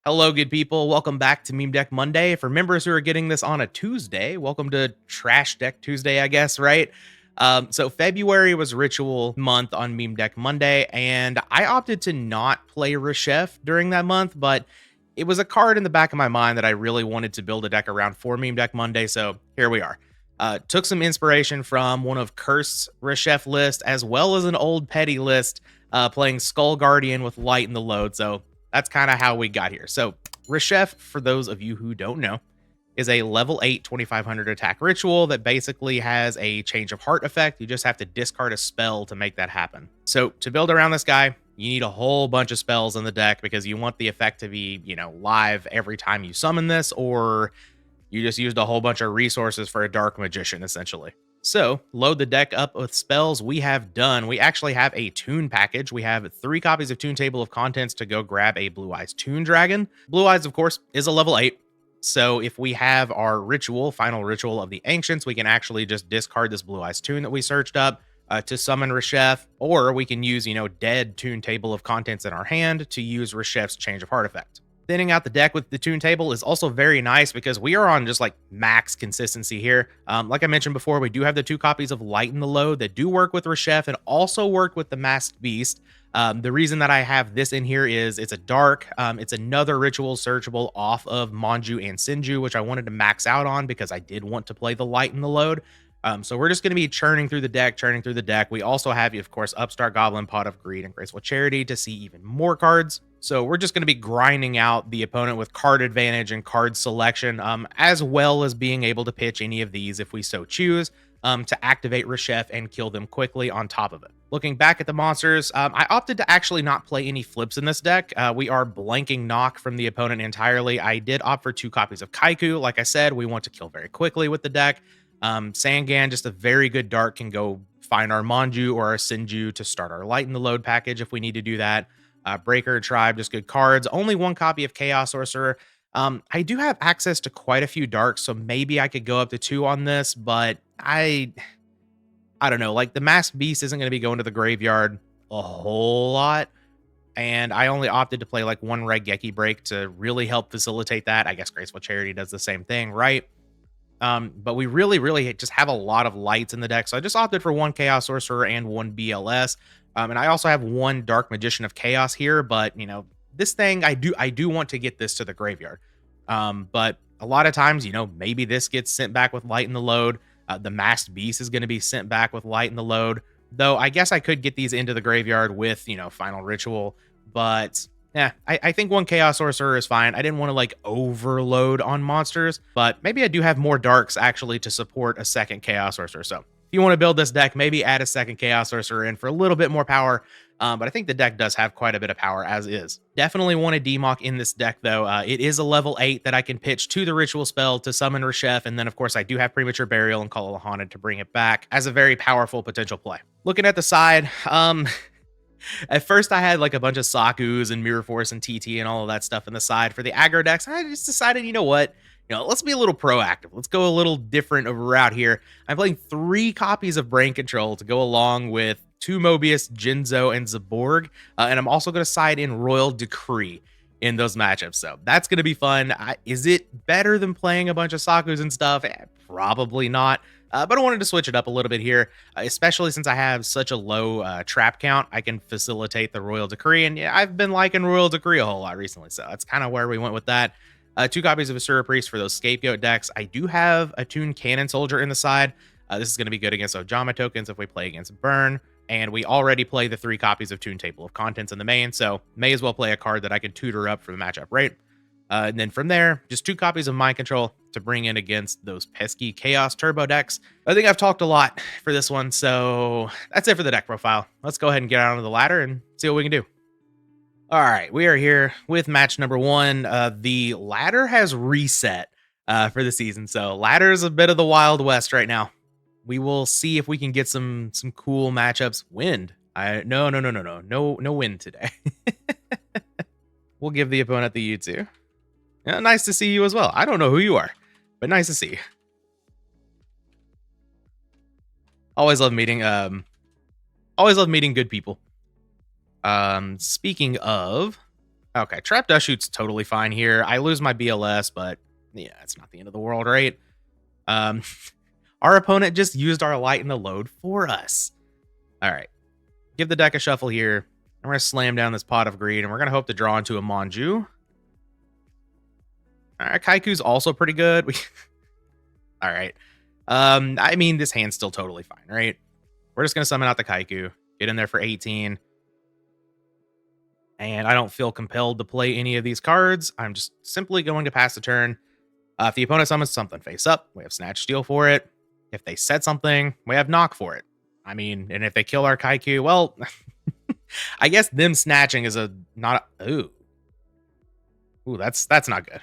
Hello, good people. Welcome back to Meme Deck Monday. For members who are getting this on a Tuesday, welcome to Trash Deck Tuesday, I guess, right? So February was Ritual month on Meme Deck Monday, and I opted to not play Reshef during that month, but it was a card in the back of my mind that I really wanted to build a deck around for Meme Deck Monday, so here we are. Took some inspiration from one of Cursed's Reshef list, as well as an old Petty list, playing Skull Guardian with Light in the Load, so that's kind of how we got here. So Reshef, for those of you who don't know, is a level 8 2500 attack ritual that basically has a change of heart effect. You just have to discard a spell to make that happen. So to build around this guy, you need a whole bunch of spells in the deck because you want the effect to be, live every time you summon this, or you just used a whole bunch of resources for a dark magician, essentially. So, load the deck up with spells. We have done. We actually have a Toon package. We have 3 copies of Toon Table of Contents to go grab a Blue Eyes Toon Dragon. Blue Eyes, of course, is a level 8. So, if we have our ritual, final ritual of the Ancients, we can actually just discard this Blue Eyes Toon that we searched up to summon Reshef, or we can use, dead Toon Table of Contents in our hand to use Reshef's Change of Heart effect. Thinning out the deck with the Toon Table is also very nice because we are on just like max consistency here. Like I mentioned before, we do have the 2 copies of Light in the Load that do work with Reshef and also work with the Masked Beast. The reason that I have this in here is it's a dark. It's another ritual searchable off of Manju and Sinju, which I wanted to max out on because I did want to play the Light in the Load. So we're just going to be churning through the deck. We also have, of course, Upstart Goblin, Pot of Greed, and Graceful Charity to see even more cards. So we're just going to be grinding out the opponent with card advantage and card selection, as well as being able to pitch any of these if we so choose, to activate Reshef and kill them quickly on top of it. Looking back at the monsters, I opted to actually not play any flips in this deck. We are blanking knock from the opponent entirely. I did opt for 2 copies of Kaiku. Like I said, we want to kill very quickly with the deck. Sangan, just a very good dark, can go find our Manju or our Sinju to start our Light in the Load package if we need to do that. Breaker, Tribe, just good cards. Only 1 copy of Chaos Sorcerer. I do have access to quite a few darks, so maybe I could go up to 2 on this, but I don't know. Like, the Masked Beast isn't going to be going to the graveyard a whole lot, and I only opted to play like 1 Red Geki break to really help facilitate that. I guess Graceful Charity does the same thing, right? But we really just have a lot of lights in the deck, so I just opted for 1 Chaos Sorcerer and 1 BLS. And I also have 1 Dark Magician of Chaos here, but this thing, I do want to get this to the graveyard. But a lot of times, maybe this gets sent back with Light in the Load. The Masked Beast is going to be sent back with Light in the Load, though I guess I could get these into the graveyard with, Final Ritual, but yeah, I think 1 Chaos Sorcerer is fine. I didn't want to like overload on monsters, but maybe I do have more darks actually to support a 2nd Chaos Sorcerer. So if you want to build this deck, maybe add a 2nd Chaos Sorcerer in for a little bit more power. But I think the deck does have quite a bit of power as is. Definitely want a Demock in this deck, though. It is a level 8 that I can pitch to the ritual spell to summon Reshef. And then, of course, I do have Premature Burial and Call of the Haunted to bring it back as a very powerful potential play. Looking at the side, at first I had like a bunch of Sakus and Mirror Force and TT and all of that stuff in the side for the aggro decks. I just decided, you know what? Let's be a little proactive. Let's go a little different of a route here. I'm playing 3 copies of Brain Control to go along with 2 Mobius, Jinzo, and Zaborg. And I'm also going to side in Royal Decree in those matchups. So that's going to be fun. Is it better than playing a bunch of Sakus and stuff? Probably not. But I wanted to switch it up a little bit here, especially since I have such a low trap count. I can facilitate the Royal Decree. And yeah, I've been liking Royal Decree a whole lot recently. So that's kind of where we went with that. 2 copies of Asura Priest for those scapegoat decks. I do have a Toon Cannon Soldier in the side. This is going to be good against Ojama tokens if we play against Burn. And we already play the 3 copies of Toon Table of Contents in the main, so may as well play a card that I can tutor up for the matchup, right? And then from there, just 2 copies of Mind Control to bring in against those pesky Chaos Turbo decks. I think I've talked a lot for this one, so that's it for the deck profile. Let's go ahead and get out onto the ladder and see what we can do. All right, we are here with match number 1. The ladder has reset for the season, so ladder is a bit of the Wild West right now. We will see if we can get some cool matchups. Wind. No wind today. We'll give the opponent the U2. Yeah, nice to see you as well. I don't know who you are, but nice to see you. Always love meeting good people. Speaking of, Okay, Trap Dust Shoot's totally fine here. I lose my BLS, but yeah, it's not the end of the world, right? Um, our opponent just used our Lighten the Load for us. All right, give the deck a shuffle here. And we're going to slam down this Pot of Greed, and we're going to hope to draw into a Manju. All right, Kaiku's also pretty good. All right. I mean, this hand's still totally fine, right? We're just going to summon out the Kaiku, get in there for 18. And I don't feel compelled to play any of these cards. I'm just simply going to pass the turn. If the opponent summons something face up, we have Snatch Steal for it. If they set something, we have Knock for it. I mean, and if they kill our Kaiku, well, I guess them snatching is ooh, that's not good.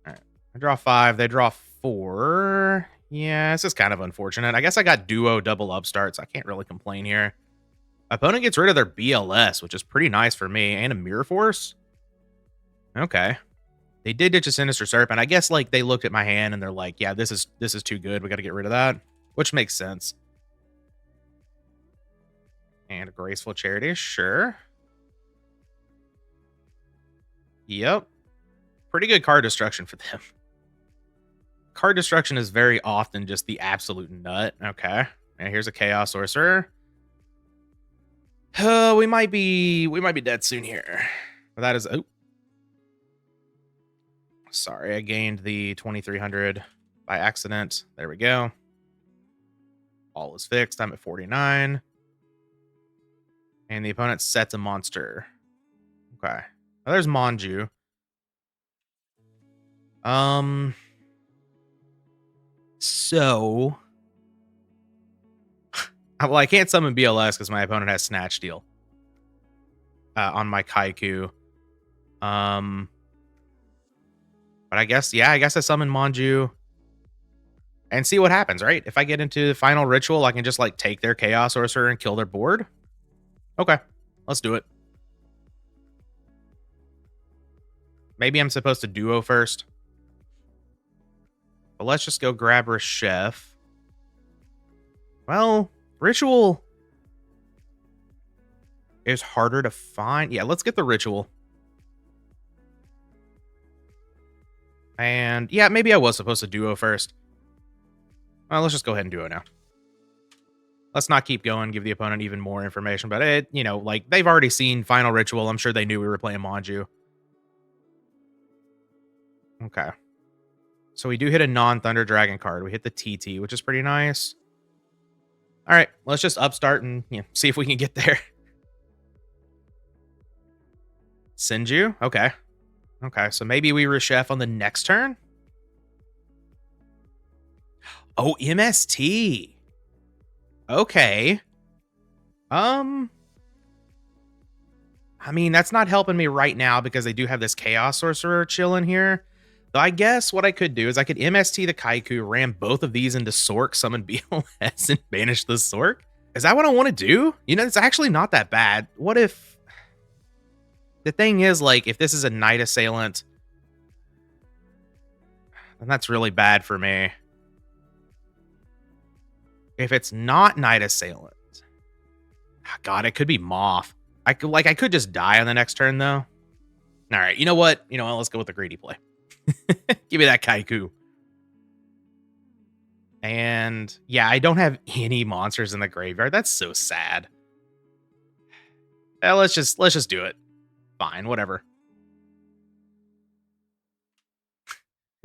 All right, I draw 5. They draw 4. Yeah, this is kind of unfortunate. I guess I got duo double upstarts. I can't really complain here. Opponent gets rid of their BLS, which is pretty nice for me, and a Mirror Force. Okay. They did ditch a Sinister Serpent. I guess like they looked at my hand and they're like, yeah, this is too good. We got to get rid of that, which makes sense. And a Graceful Charity, sure. Yep. Pretty good card destruction for them. Card destruction is very often just the absolute nut. Okay. And here's a Chaos Sorcerer. We might be dead soon here. But that is sorry, I gained the 2300 by accident. There we go. All is fixed. I'm at 49. And the opponent sets a monster. Okay. Now there's Manju. So well, I can't summon BLS because my opponent has Snatch Steal on my Kaiku. But I guess, yeah, I summon Manju and see what happens, right? If I get into the final ritual, I can just like take their Chaos Sorcerer and kill their board. Okay, let's do it. Maybe I'm supposed to duo first. But let's just go grab Reshef. Well, ritual is harder to find. Yeah, let's get the ritual. And yeah, maybe I was supposed to duo first. Well, let's just go ahead and duo now. Let's not keep going, give the opponent even more information. But it, you know, like they've already seen Final Ritual. I'm sure they knew we were playing Manju. Okay. So we do hit a non-Thunder Dragon card. We hit the TT, which is pretty nice. All right, let's just upstart and see if we can get there. Senju? Okay. Okay, so maybe we Reshef on the next turn? Oh, MST. Okay. I mean, that's not helping me right now because they do have this Chaos Sorcerer chilling here. So I guess what I could do is I could MST the Kaiku, ram both of these into Sork, summon BLS, and banish the Sork. Is that what I want to do? You know, it's actually not that bad. What if... The thing is, like, if this is a Night Assailant, then that's really bad for me. If it's not Night Assailant... God, it could be Moth. I could just die on the next turn, though. All right, you know what? Let's go with the greedy play. Give me that Kaiku. And yeah, I don't have any monsters in the graveyard. That's so sad. Let's just do it. Fine, whatever.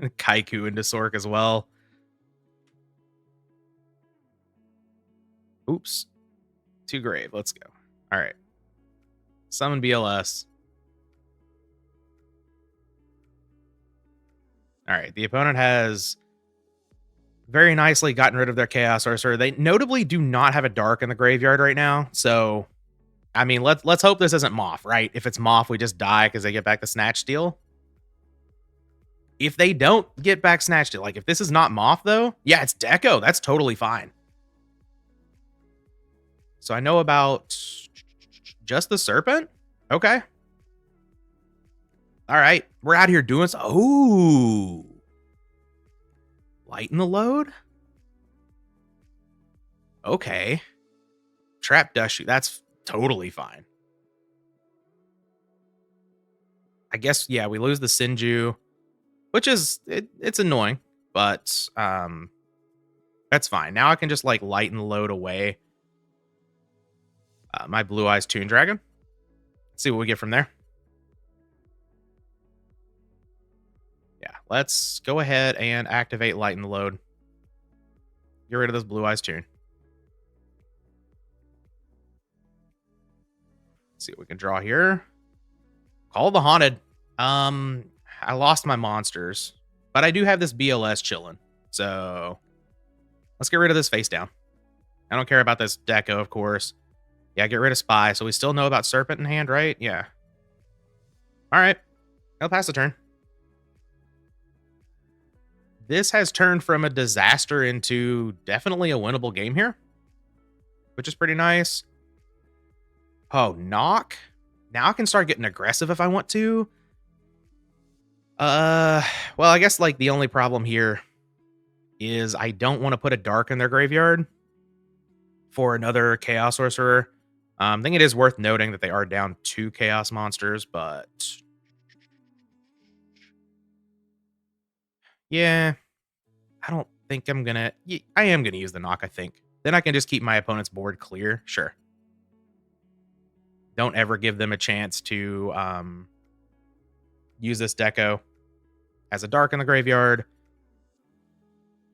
Kaiku into Sork as well. Oops. Too grave. Let's go. All right. Summon BLS. All right. The opponent has very nicely gotten rid of their Chaos Sorcerer. They notably do not have a Dark in the graveyard right now. So, I mean, let's hope this isn't Moth, right? If it's Moth, we just die because they get back the Snatch Steal. If they don't get back Snatch Steal, like if this is not Moth, though, yeah, it's Deco. That's totally fine. So I know about just the Serpent? Okay. All right. We're out here doing so. Oh. Lighten the Load? Okay. Trap Dust Shoot. That's totally fine. I guess, yeah, we lose the Sinju, which is, it's annoying, but that's fine. Now I can just like light and load away my Blue Eyes Toon Dragon. See what we get from there. Yeah, let's go ahead and activate Light and Load. Get rid of this Blue Eyes Toon. Let's see what we can draw here. Call the Haunted. I lost my monsters, but I do have this BLS chilling. So let's get rid of this face down. I don't care about this Deco, of course. Yeah, get rid of Spy. So we still know about Serpent in hand, right? Yeah. All right. I'll pass the turn. This has turned from a disaster into definitely a winnable game here, which is pretty nice. Oh, knock. Now I can start getting aggressive if I want to. Well, I guess like the only problem here is I don't want to put a dark in their graveyard for another Chaos Sorcerer. I think it is worth noting that they are down 2 Chaos monsters, but yeah, I don't think I'm gonna. I am gonna use the knock, I think. Then I can just keep my opponent's board clear. Sure. Don't ever give them a chance to use this Deco as a dark in the graveyard.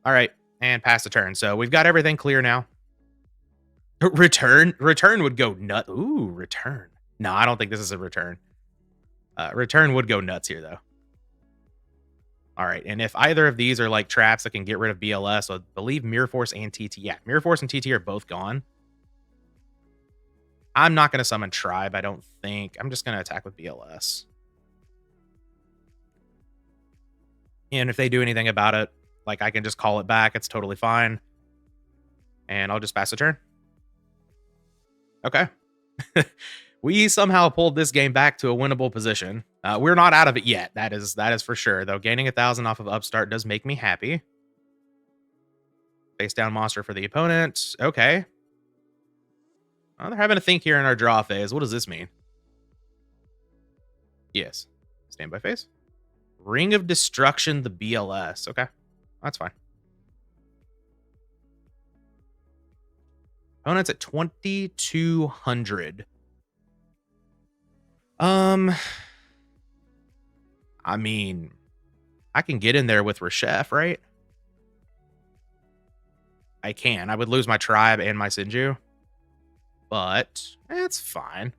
All right, and pass the turn. So we've got everything clear now. Return would go nut. Ooh, return. No, I don't think this is a return. Return would go nuts here, though. All right, and if either of these are like traps that can get rid of BLS, I believe Mirror Force and TT. Yeah, Mirror Force and TT are both gone. I'm not going to summon Tribe, I don't think. I'm just going to attack with BLS. And if they do anything about it, like I can just call it back. It's totally fine. And I'll just pass the turn. Okay. We somehow pulled this game back to a winnable position. We're not out of it yet. That is for sure, though. Gaining 1,000 off of Upstart does make me happy. Face down monster for the opponent. Okay. Well, they're having a think here in our draw phase. What does this mean? Yes. Standby phase. Ring of Destruction, the BLS. Okay. That's fine. Opponent's at 2,200. I mean, I can get in there with Reshef, right? I can. I would lose my Tribe and my Sinju. But it's fine.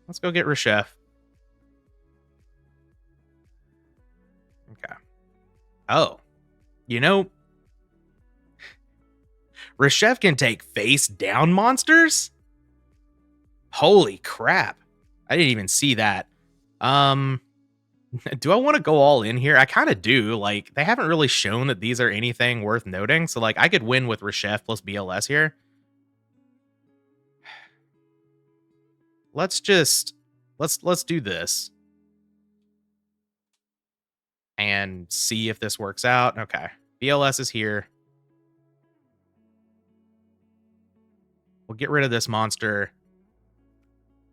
Let's go get Reshef. Okay. Oh. You know, Reshef can take face down monsters? Holy crap. I didn't even see that. Do I want to go all in here? I kind of do. Like, they haven't really shown that these are anything worth noting. So, like, I could win with Reshef plus BLS here. Let's just... Let's do this. And see if this works out. Okay. BLS is here. We'll get rid of this monster.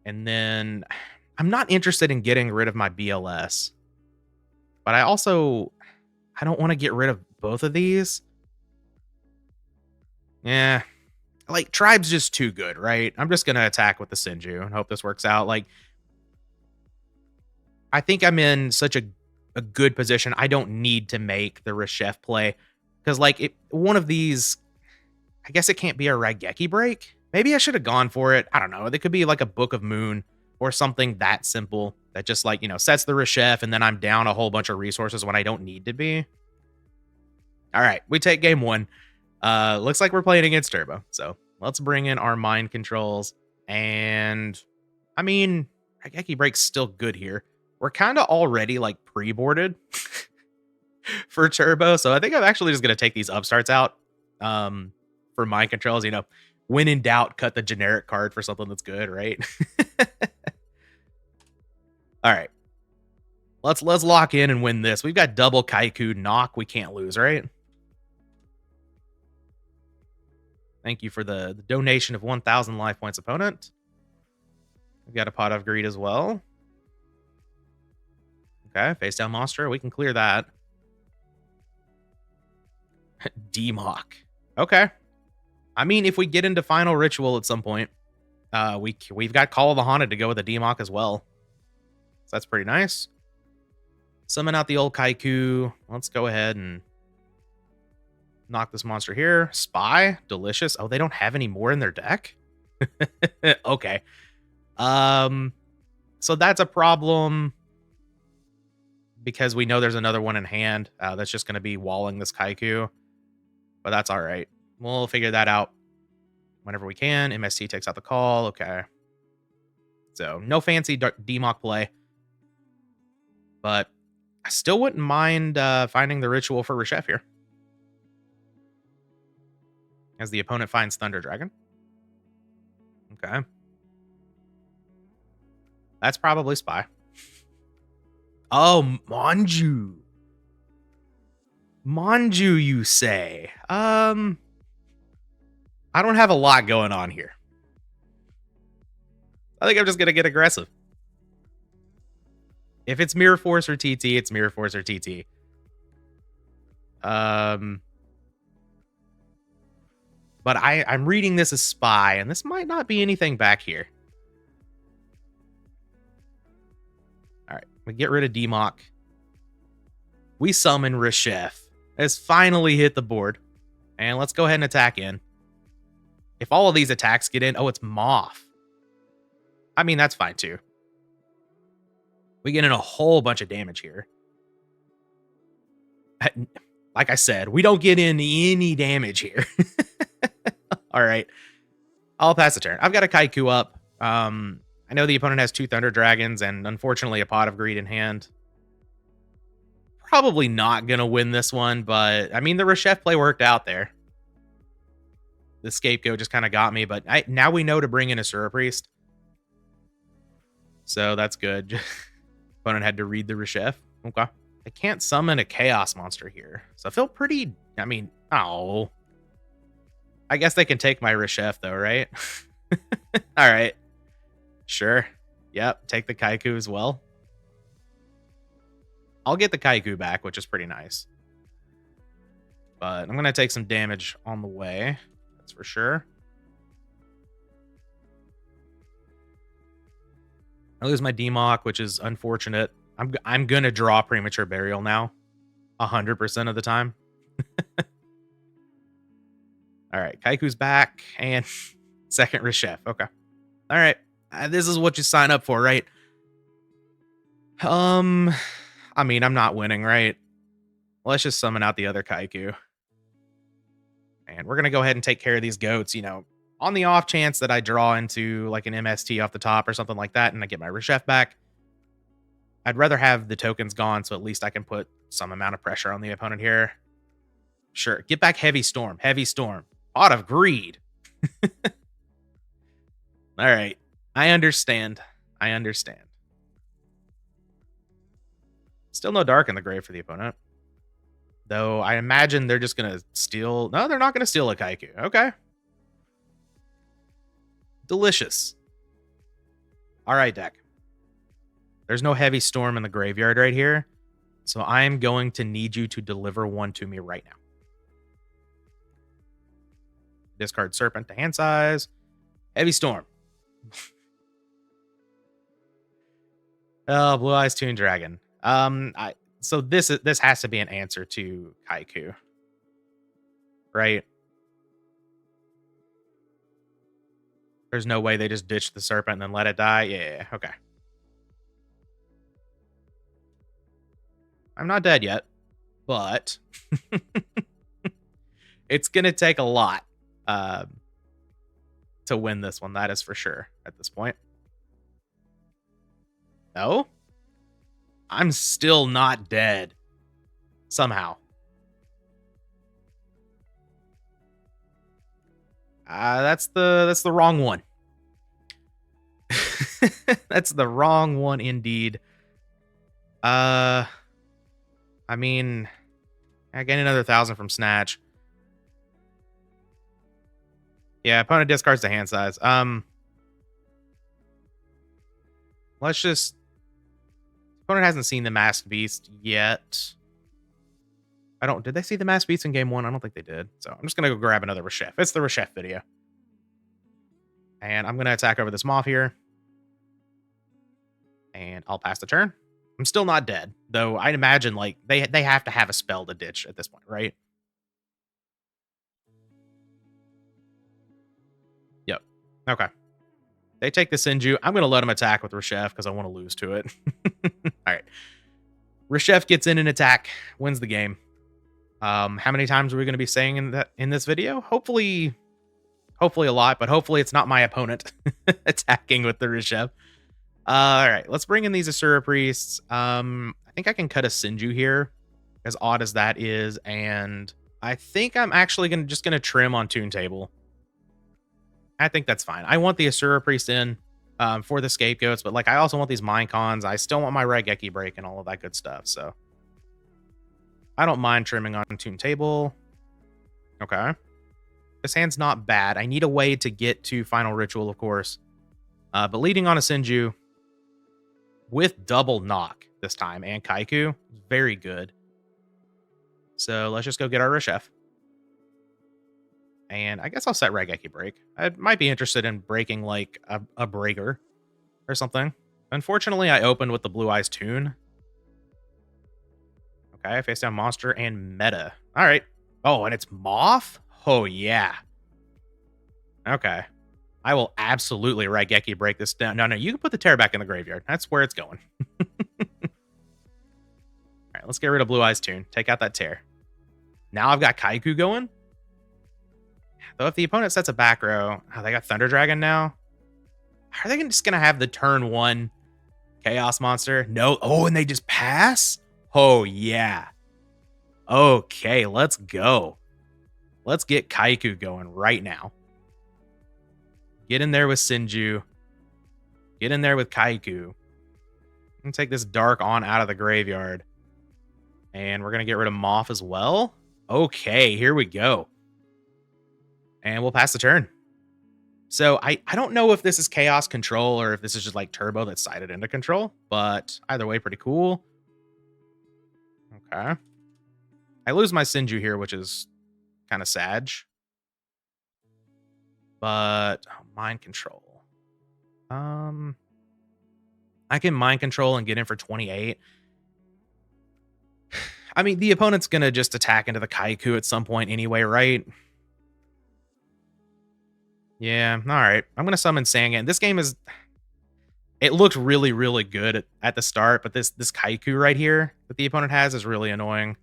And then I'm not interested in getting rid of my BLS. But I don't want to get rid of both of these. Yeah. Like, Tribe's just too good, right? I'm just going to attack with the Sinju and hope this works out. Like, I think I'm in such a good position. I don't need to make the Reshef play. Because, like, one of these... I guess it can't be a Raigeki break. Maybe I should have gone for it. I don't know. It could be like a Book of Moon or something that simple that just like, you know, sets the Reshef and then I'm down a whole bunch of resources when I don't need to be. All right, we take game 1. Looks like we're playing against Turbo. So let's bring in our mind controls. And I mean, Raigeki break's still good here. We're kind of already like pre-boarded for Turbo. So I think I'm actually just going to take these upstarts out. For mind controls, you know, when in doubt, cut the generic card for something that's good, right? All right. Let's lock in and win this. We've got double Kaiku knock. We can't lose, right? Thank you for the donation of 1,000 life points, opponent. We've got a Pot of Greed as well. Okay, face down monster. We can clear that. D-Mock. Okay. I mean, if we get into final ritual at some point, we've got Call of the Haunted to go with a D-Mock as well. So that's pretty nice. Summon out the old Kaiku. Let's go ahead and knock this monster here. Spy. Delicious. Oh, they don't have any more in their deck? Okay. So that's a problem because we know there's another one in hand that's just going to be walling this Kaiku. But that's all right. We'll figure that out whenever we can. MST takes out the call. Okay. So no fancy D-Mock play. But I still wouldn't mind finding the ritual for Reshef here. As the opponent finds Thunder Dragon. Okay. That's probably Spy. Oh, Manju. Manju, you say? I don't have a lot going on here. I think I'm just going to get aggressive. If it's Mirror Force or TT, it's Mirror Force or TT. But I'm reading this as Spy, and this might not be anything back here. All right, we get rid of D-Mock. We summon Reshef. Has finally hit the board. And let's go ahead and attack in. If all of these attacks get in... Oh, it's Moth. I mean, that's fine, too. We get in a whole bunch of damage here. Like I said, we don't get in any damage here. All right. I'll pass the turn. I've got a Kaiku up. I know the opponent has 2 Thunder Dragons and unfortunately a Pot of Greed in hand. Probably not going to win this one, but I mean, the Reshef play worked out there. The Scapegoat just kind of got me, but now we know to bring in a Sura Priest. So that's good. Opponent had to read the Reshef. Okay. I can't summon a Chaos monster here. So I feel pretty... I mean, oh. I guess they can take my Reshef, though, right? All right. Sure. Yep. Take the Kaiku as well. I'll get the Kaiku back, which is pretty nice. But I'm going to take some damage on the way. That's for sure. I lose my D-Mock, which is unfortunate. I'm going to draw Premature Burial now. 100% of the time. All right. Kaiku's back. And second Reshef. Okay. All right. This is what you sign up for, right? I mean, I'm not winning, right? Let's just summon out the other Kaiku. And we're going to go ahead and take care of these goats, you know, on the off chance that I draw into like an MST off the top or something like that and I get my Reshef back. I'd rather have the tokens gone so at least I can put some amount of pressure on the opponent here. Sure. Get back Heavy Storm. Heavy Storm. Pot of Greed. All right. I understand. I understand. Still no Dark in the grave for the opponent. Though I imagine they're just going to steal... No, they're not going to steal a Kaiku. Okay. Delicious. All right, deck. There's no Heavy Storm in the graveyard right here. So I'm going to need you to deliver one to me right now. Discard Serpent to hand size. Heavy Storm. Oh, Blue Eyes Toon Dragon. So this has to be an answer to Kaiku. Right? There's no way they just ditch the Serpent and then let it die? Yeah, okay. I'm not dead yet, but it's going to take a lot to win this one. That is for sure at this point. No? I'm still not dead. Somehow. That's the wrong one. That's the wrong one indeed. I mean, I get another 1,000 from Snatch. Yeah, opponent discards the hand size. Let's just... Opponent hasn't seen the Masked Beast yet. I don't... Did they see the Masked Beast in game 1? I don't think they did. So I'm just going to go grab another Reshef. It's the Reshef video. And I'm going to attack over this Moth here. And I'll pass the turn. I'm still not dead, though I'd imagine, like, they have to have a spell to ditch at this point, right? Yep. Okay. They take the Sinju. I'm going to let them attack with Reshef because I want to lose to it. All right. Reshef gets in an attack, wins the game. How many times are we going to be saying in this video? Hopefully a lot, but hopefully it's not my opponent attacking with the Reshef. All right, let's bring in these Asura Priests. I think I can cut a Sinju here, as odd as that is, and I think I'm actually just gonna trim on Toon Table. I think that's fine. I want the Asura Priest in for the scapegoats, but like I also want these Mind Cons. I still want my Raigeki break and all of that good stuff, so I don't mind trimming on Toon Table. Okay. This hand's not bad. I need a way to get to Final Ritual, of course. But leading on a Sinju with double knock this time and Kaiku, very good. So let's just go get our Reshef. And I guess I'll set Raigeki break. I might be interested in breaking like a breaker or something. Unfortunately, I opened with the Blue Eyes Toon. Okay, face down monster and meta. All right. Oh, and it's Moth? Oh, yeah. Okay. I will absolutely Raigeki break this down. No, you can put the Terror back in the graveyard. That's where it's going. All right, let's get rid of Blue Eyes Toon. Take out that Terror. Now I've got Kaiku going. Though if the opponent sets a back row... Oh, they got Thunder Dragon now? Are they just going to have the turn 1 Chaos Monster? No. Oh, and they just pass? Oh, yeah. Okay, let's go. Let's get Kaiku going right now. Get in there with Sinju. Get in there with Kaiku. And take this Dark on out of the graveyard. And we're going to get rid of Moth as well. Okay, here we go. And we'll pass the turn. So I don't know if this is Chaos Control or if this is just like Turbo that's sided into Control. But either way, pretty cool. Okay. I lose my Sinju here, which is kind of sad. But Mind Control. I can Mind Control and get in for 28. I mean, the opponent's going to just attack into the Kaiku at some point anyway, right? Yeah, all right. I'm going to summon Sangan. This game is... It looked really, really good at the start, but this Kaiku right here that the opponent has is really annoying.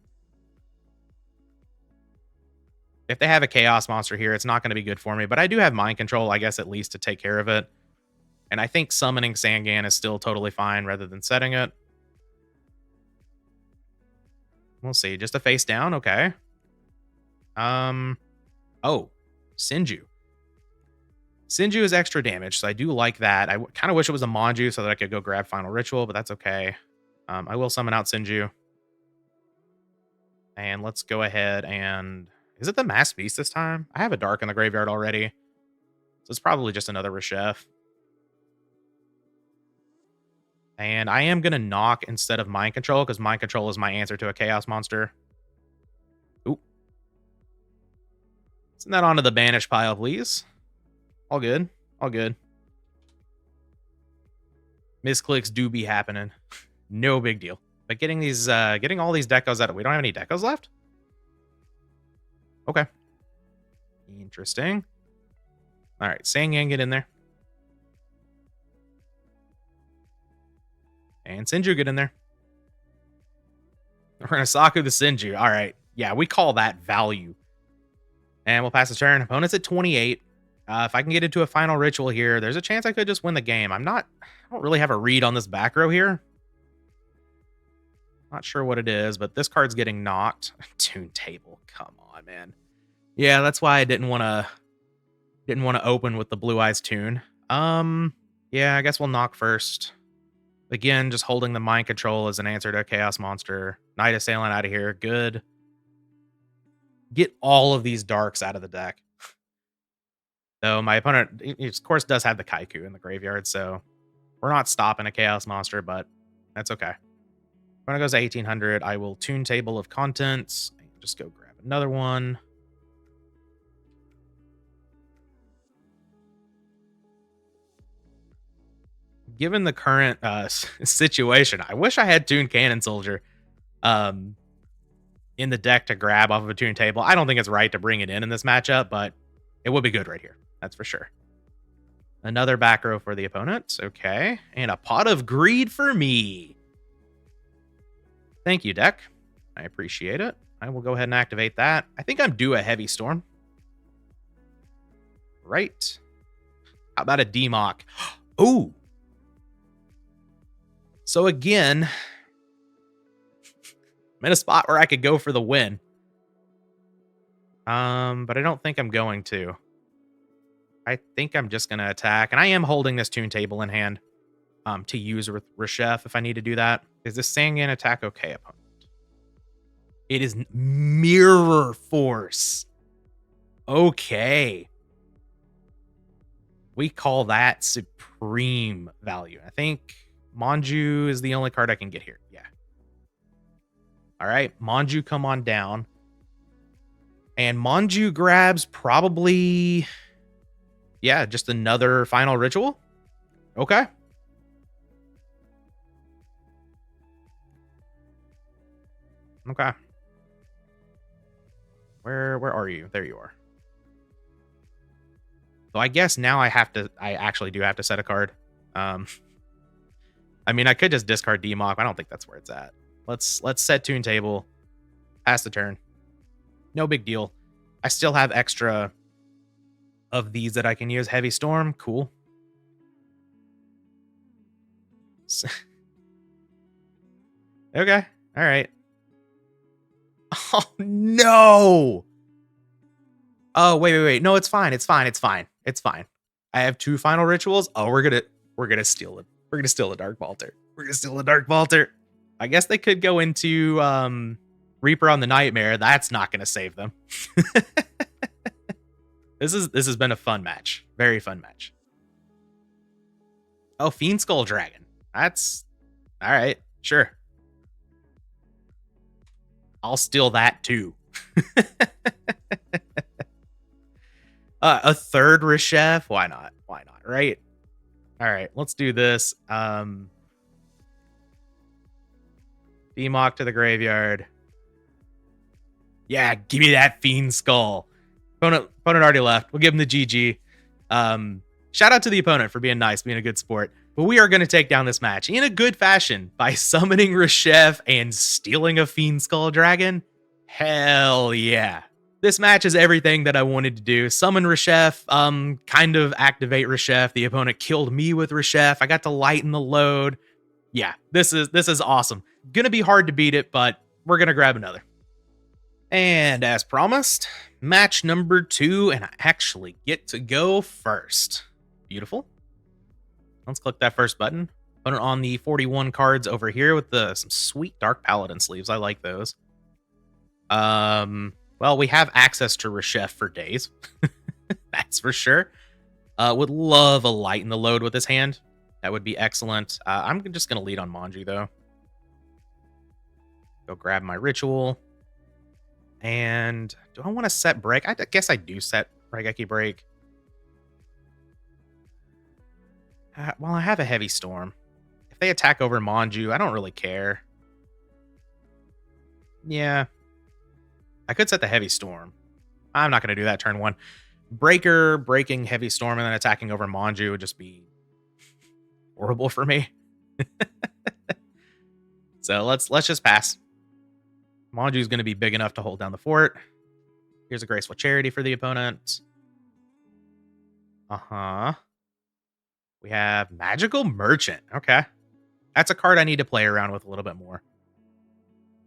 If they have a Chaos Monster here, it's not going to be good for me, but I do have Mind Control, I guess, at least to take care of it. And I think summoning Sangan is still totally fine rather than setting it. We'll see. Just a face down? Okay. Oh, Sinju. Sinju is extra damage, so I do like that. I kind of wish it was a Manju so that I could go grab Final Ritual, but that's okay. I will summon out Sinju. And let's go ahead and... Is it the Masked Beast this time? I have a Dark in the graveyard already. So it's probably just another Reshef. And I am going to knock instead of Mind Control, because Mind Control is my answer to a Chaos Monster. Oop. Send that onto the banish pile, please. All good. All good. Misclicks do be happening. No big deal. But getting these, getting all these decos out of... We don't have any decos left? Okay. Interesting. All right, Sangan, get in there. And Sinju, get in there. We're going to Saku the Sinju. All right. Yeah, we call that value. And we'll pass the turn. Opponent's at 28. If I can get into a Final Ritual here, there's a chance I could just win the game. I don't really have a read on this back row here. Not sure what it is, but this card's getting knocked. Toon Table. Come on, man. Yeah, that's why I didn't want to open with the Blue Eyes Toon. Yeah, I guess we'll knock first. Again, just holding the Mind Control as an answer to a Chaos Monster. Night Assailant out of here. Good. Get all of these Darks out of the deck. Though my opponent, of course, does have the Kaiku in the graveyard, so we're not stopping a Chaos Monster, but that's okay. When it goes to 1800, I will Toon Table of Contents. Just go grab another one. Given the current situation, I wish I had Toon Cannon Soldier in the deck to grab off of a Toon Table. I don't think it's right to bring it in this matchup, but it would be good right here. That's for sure. Another back row for the opponent. Okay. And a Pot of Greed for me. Thank you, deck. I appreciate it. I will go ahead and activate that. I think I'm due a Heavy Storm. Right. How about a D-Mock? Ooh. So again, I'm in a spot where I could go for the win. But I don't think I'm going to. I think I'm just going to attack. And I am holding this Toon Table in hand to use with Reshef if I need to do that. Is this Sangan attack okay, opponent? It is Mirror Force. Okay. We call that supreme value. I think Manju is the only card I can get here. Yeah. All right. Manju, come on down. And Manju grabs probably... Yeah, just another final ritual. Okay. Okay. Where are you? There you are. So I guess now I actually do have to set a card. I mean, I could just discard D-Mock. I don't think that's where it's at. Let's set Toon Table. Pass the turn. No big deal. I still have extra of these that I can use. Heavy Storm, cool. Okay, all right. Oh no! Oh wait. No, it's fine. It's fine. I have 2 final rituals. Oh, we're gonna steal it. We're gonna steal the Dark Vaulter. I guess they could go into Reaper on the Nightmare. That's not gonna save them. This has been a fun match. Very fun match. Oh, Fiend Skull Dragon. That's all right. Sure. I'll steal that too. A third Reshef? Why not? Right? All right, let's do this. D-Mock to the graveyard. Yeah, give me that Fiend Skull. Opponent already left. We'll give him the GG. Shout out to the opponent for being nice, being a good sport. But we are going to take down this match in a good fashion by summoning Reshef and stealing a Fiend Skull Dragon. Hell yeah. This match is everything that I wanted to do. Summon Reshef, kind of activate Reshef. The opponent killed me with Reshef. I got to lighten the load. Yeah, this is awesome. Gonna be hard to beat it, but we're gonna grab another. And as promised, match number 2, and I actually get to go first. Beautiful. Let's click that first button. Put it on the 41 cards over here with some sweet Dark Paladin sleeves. I like those. Well, we have access to Reshef for days. That's for sure. Would love a lighten the load with his hand. That would be excellent. I'm just going to lead on Manju, though. Go grab my ritual. And do I want to set break? I guess I do set Raigeki break. Well, I have a Heavy Storm. If they attack over Manju, I don't really care. Yeah. I could set the Heavy Storm. I'm not going to do that turn 1. Breaking Heavy Storm and then attacking over Manju would just be horrible for me. So let's just pass. Manju's going to be big enough to hold down the fort. Here's a Graceful Charity for the opponent. We have Magical Merchant. Okay. That's a card I need to play around with a little bit more.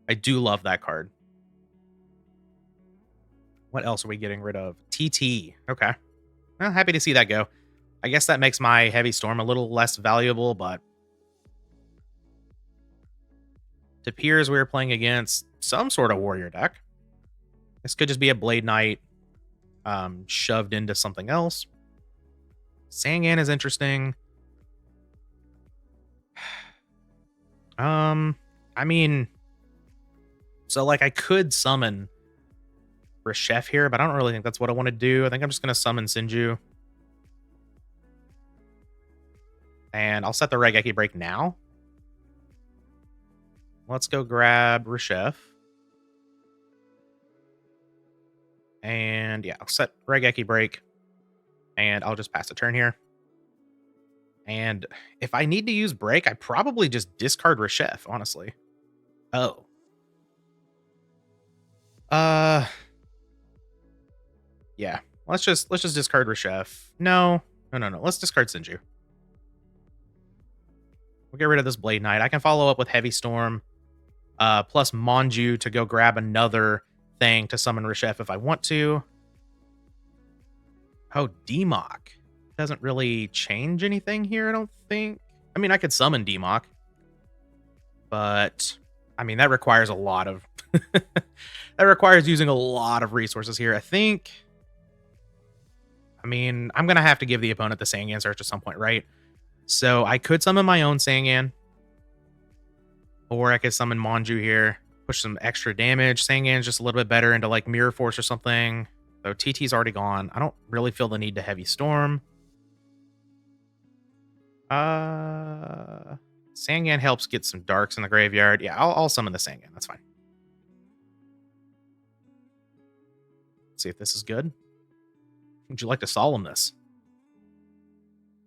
I do love that card. What else are we getting rid of? TT. Okay. Well, happy to see that go. I guess that makes my Heavy Storm a little less valuable, but it appears we were playing against some sort of warrior deck. This could just be a Blade Knight shoved into something else. Sangan is interesting. I mean, so like I could summon Reshef here, but I don't really think that's what I want to do. I think I'm just gonna summon Sinju. And I'll set the Regeki break now. Let's go grab Reshef. And yeah, I'll set Regeki break. And I'll just pass a turn here. And if I need to use break, I probably just discard Reshef, honestly. Oh. Yeah. Let's just discard Reshef. No. Let's discard Sinju. We'll get rid of this Blade Knight. I can follow up with Heavy Storm. Plus Monju to go grab another thing to summon Reshef if I want to. Oh, Demok. Doesn't really change anything here, I don't think. I mean, I could summon Demok. But, I mean, that requires a lot of... that requires using a lot of resources here. I think... I mean, I'm going to have to give the opponent the Sangan Search at some point, right? So I could summon my own Sangan. Or I could summon Monju here. Push some extra damage. Sangan's just a little bit better into like Mirror Force or something. So TT's already gone. I don't really feel the need to Heavy Storm. Sangan helps get some darks in the graveyard. Yeah, I'll summon the Sangan. That's fine. Let's see if this is good. Would you like to solemn this?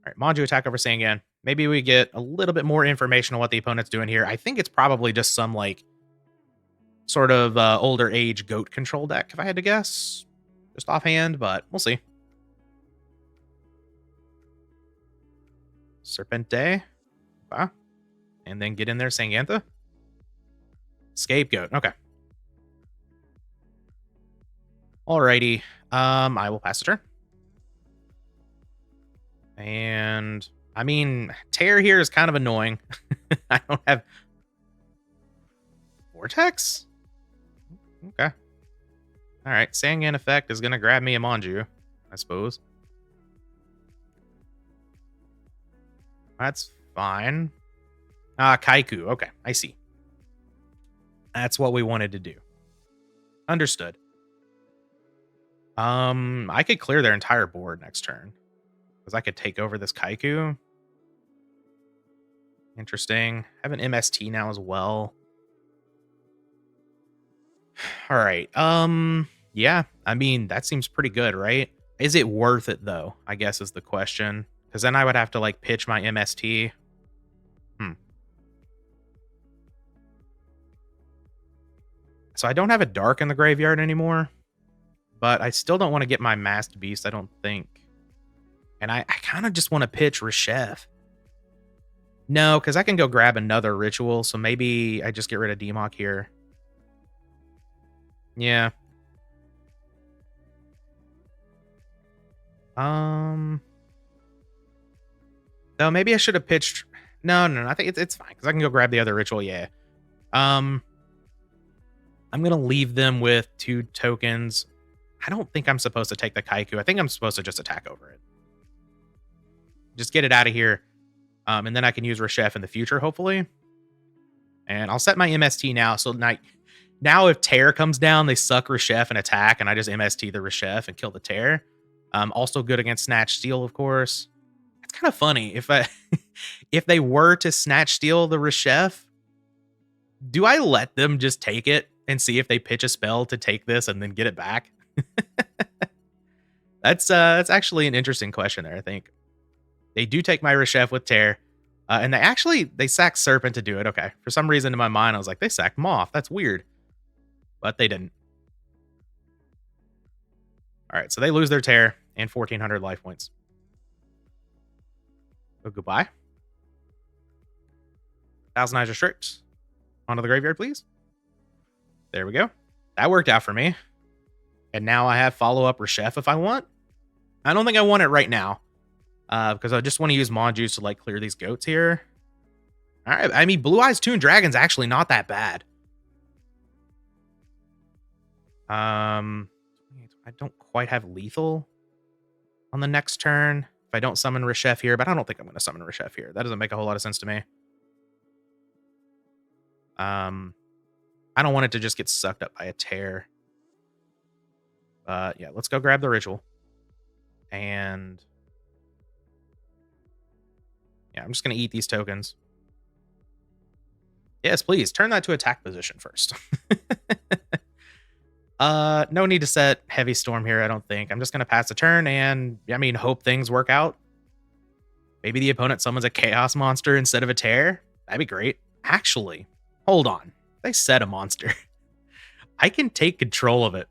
All right, Monju attack over Sangan. Maybe we get a little bit more information on what the opponent's doing here. I think it's probably just some like sort of older age goat control deck, if I had to guess. Just offhand, but we'll see. Serpente. Okay. And then get in there, Sangantha. Scapegoat. Okay. Alrighty. I will pass the turn. And I mean, Tear here is kind of annoying. I don't have Vortex? Okay. Alright, Sangan effect is gonna grab me a Monju, I suppose. That's fine. Kaiku. Okay, I see. That's what we wanted to do. Understood. I could clear their entire board next turn. Because I could take over this Kaiku. Interesting. I have an MST now as well. Alright, yeah. I mean, that seems pretty good, right? Is it worth it, though? I guess is the question. Because then I would have to, like, pitch my MST. So I don't have a Dark in the graveyard anymore. But I still don't want to get my Masked Beast, I don't think. And I kind of just want to pitch Reshef. No, because I can go grab another Ritual, so maybe I just get rid of Demok here. Yeah. No, maybe I should have pitched... No, I think it's fine, because I can go grab the other Ritual, yeah. I'm going to leave them with 2 tokens. I don't think I'm supposed to take the Kaiku. I think I'm supposed to just attack over it. Just get it out of here. And then I can use Reshef in the future, hopefully. And I'll set my MST now. So now if Tear comes down, they suck Reshef and attack, and I just MST the Reshef and kill the Tear. Also good against Snatch Steal, of course. It's kind of funny. If they were to Snatch Steal the Reshef, do I let them just take it and see if they pitch a spell to take this and then get it back? That's actually an interesting question there, I think. They do take my Reshef with Tear. And they sack Serpent to do it. Okay. For some reason in my mind, I was like, they sacked Moth. That's weird. But they didn't. All right. So they lose their Tear and 1,400 life points. So goodbye. Thousand Restrict. Onto the graveyard, please. There we go. That worked out for me. And now I have follow-up Reshef if I want. I don't think I want it right now. Because I just want to use Monjuice to like clear these goats here. All right, I mean, Blue Eyes Toon Dragon's actually not that bad. I don't quite have lethal on the next turn. If I don't summon Reshef here, but I don't think I'm going to summon Reshef here. That doesn't make a whole lot of sense to me. I don't want it to just get sucked up by a tear. Yeah, let's go grab the ritual. And yeah, I'm just going to eat these tokens. Yes, please. Turn that to attack position first. No need to set Heavy Storm here, I don't think. I'm just going to pass the turn and, I mean, hope things work out. Maybe the opponent summons a Chaos monster instead of a tear. That'd be great. Actually, hold on. They set a monster. I can take control of it,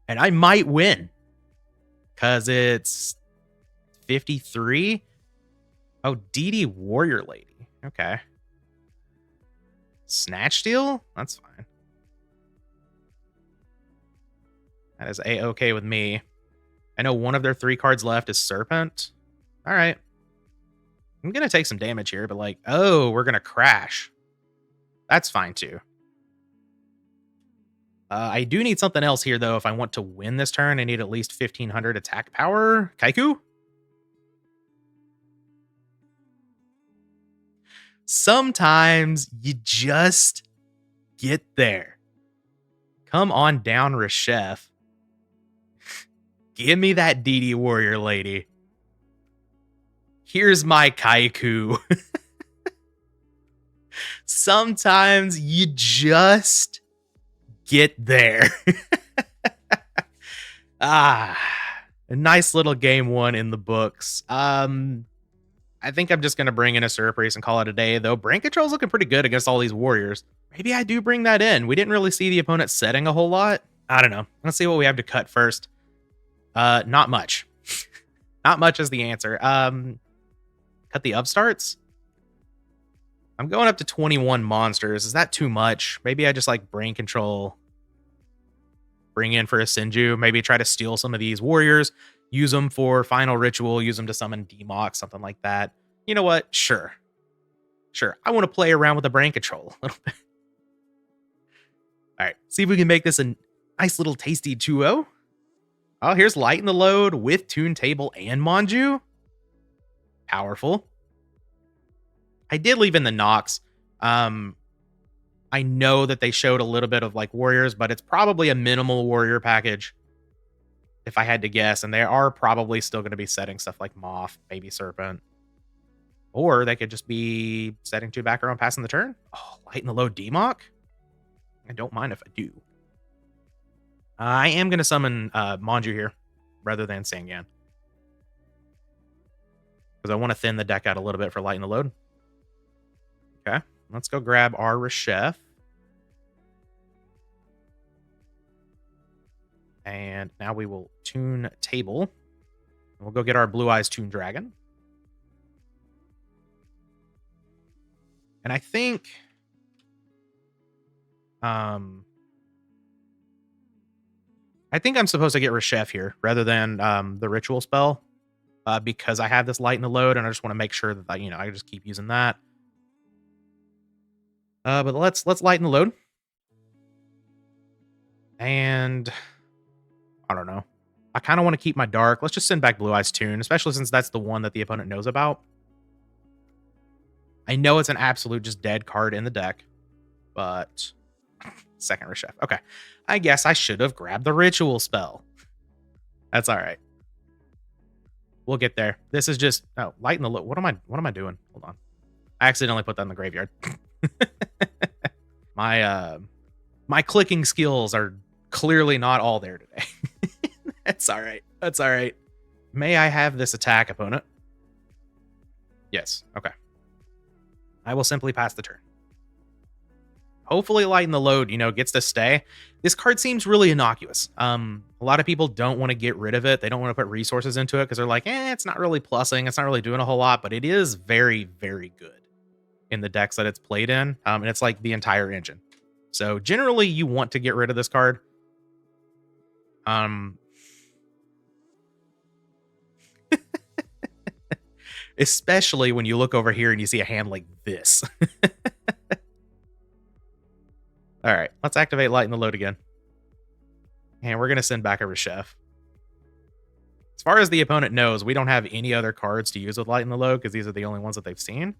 and I might win. Because it's 53. Oh, DD Warrior Lady. Okay. Snatch Steal? That's fine. That is A-okay with me. I know one of their 3 cards left is Serpent. All right. I'm going to take some damage here, but like, oh, we're going to crash. That's fine too. I do need something else here, though. If I want to win this turn, I need at least 1,500 attack power. Kaiku? Sometimes you just get there. Come on down, Reshef. Give me that DD Warrior Lady. Here's my Kaiku. Sometimes you just get there. A nice little game 1 in the books. I think I'm just going to bring in a Surprise and call it a day, though. Brain Control's looking pretty good against all these warriors. Maybe I do bring that in. We didn't really see the opponent setting a whole lot. I don't know. Let's see what we have to cut first. Not much. Not much is the answer. Cut the upstarts? I'm going up to 21 monsters. Is that too much? Maybe I just like Brain Control. Bring in for a Senju. Maybe try to steal some of these warriors. Use them for Final Ritual. Use them to summon Demok, something like that. You know what? Sure. Sure. I want to play around with the Brain Control a little bit. All right. See if we can make this a nice little tasty 2-0. Oh, here's Lighten the Load with Toon Table and Manju. Powerful. I did leave in the Nox. I know that they showed a little bit of like warriors, but it's probably a minimal warrior package, if I had to guess. And they are probably still going to be setting stuff like Moth, maybe Serpent. Or they could just be setting 2 back around passing the turn. Oh, Lighten the Load Demok? I don't mind if I do. I am going to summon Manju here rather than Sangan. Because I want to thin the deck out a little bit for Lighten the Load. Okay, let's go grab our Reshef. And now we will Toon Table. We'll go get our Blue Eyes Toon Dragon. And I think... I think I'm supposed to get Reshef here rather than the Ritual spell. Because I have this Lighten the Load and I just want to make sure that, you know, I just keep using that. But let's Lighten the Load. And I don't know. I kind of want to keep my Dark. Let's just send back Blue Eyes Toon, especially since that's the one that the opponent knows about. I know it's an absolute just dead card in the deck, but second Reshef. Okay. I guess I should have grabbed the Ritual spell. That's all right. We'll get there. This is just Lighten the Load. What am I doing? Hold on. I accidentally put that in the graveyard. My clicking skills are clearly not all there today. That's all right. That's all right. May I have this attack, opponent? Yes. Okay. I will simply pass the turn. Hopefully Lighten the Load, you know, gets to stay. This card seems really innocuous. A lot of people don't want to get rid of it. They don't want to put resources into it because they're like, it's not really plussing. It's not really doing a whole lot, but it is very, very good in the decks that it's played in. And it's like the entire engine. So generally you want to get rid of this card. Especially when you look over here and you see a hand like this. All right, let's activate Lighten the Load again. And we're going to send back a Reshef. As far as the opponent knows, we don't have any other cards to use with Light in the Load because these are the only ones that they've seen.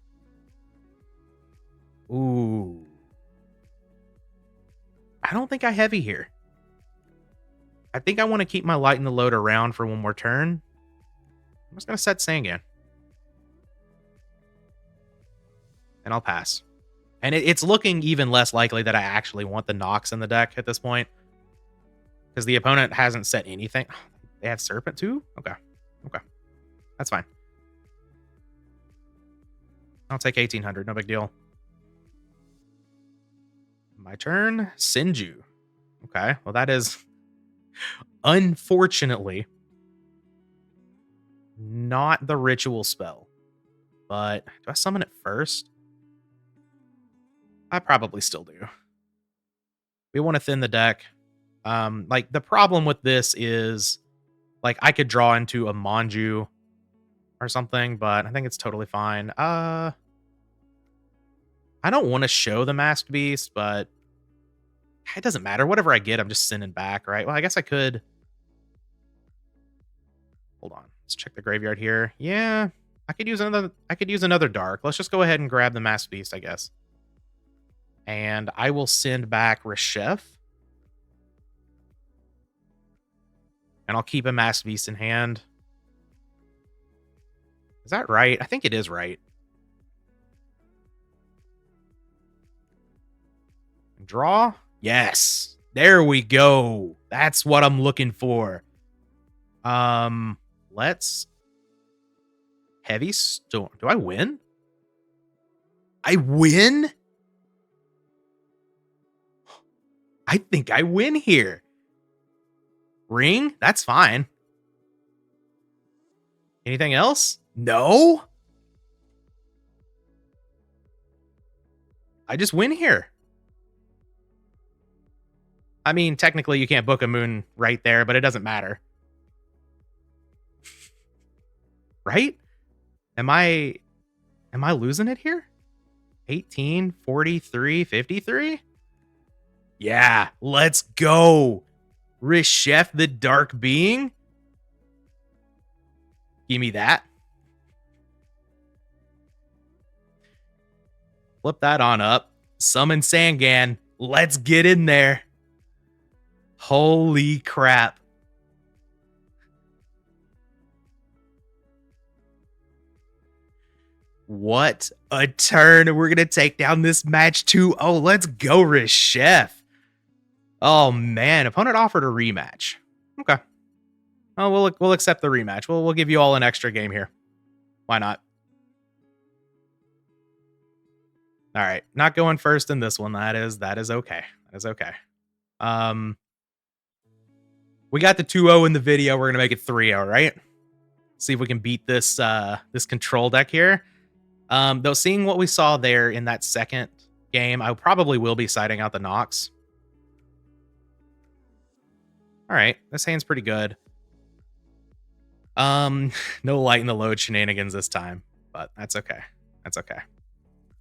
Ooh. I don't think I heavy here. I think I want to keep my Light in the Load around for one more turn. I'm just going to set Sangan. And I'll pass. And it's looking even less likely that I actually want the Nox in the deck at this point. Because the opponent hasn't set anything. They have Serpent too? Okay. Okay. That's fine. I'll take 1800. No big deal. My turn. Sinju. Okay. Well, that is unfortunately not the ritual spell. But do I summon it first? I probably still do. We want to thin the deck. Like, the problem with this is, like, I could draw into a Manju or something, but I think it's totally fine. I don't want to show the Masked Beast, but it doesn't matter. Whatever I get, I'm just sending back, right? Well, I guess I could. Hold on. Let's check the graveyard here. Yeah, I could use another dark. Let's just go ahead and grab the Masked Beast, I guess. And I will send back Reshef. And I'll keep a Masked Beast in hand. Is that right? I think it is right. Draw? Yes. There we go. That's what I'm looking for. Let's Heavy Storm. Do I win? I win? I think I win here. Ring? That's fine. Anything else? No? I just win here. I mean, technically you can't book a moon right there, but it doesn't matter. Right? Am I losing it here? 18, 43, 53? Yeah, let's go. Reshef the Dark Being? Give me that. Flip that on up. Summon Sangan. Let's get in there. Holy crap. What a turn. We're going to take down this match 2-0. Let's go, Reshef. Oh, man. Opponent offered a rematch. Okay. Oh, we'll accept the rematch. We'll give you all an extra game here. Why not? All right. Not going first in this one. That is okay. That is okay. We got the 2-0 in the video. We're going to make it 3-0, right? See if we can beat this this control deck here. Though seeing what we saw there in that second game, I probably will be siding out the Nox. All right, this hand's pretty good. No Light in the Load shenanigans this time, but that's okay. That's okay.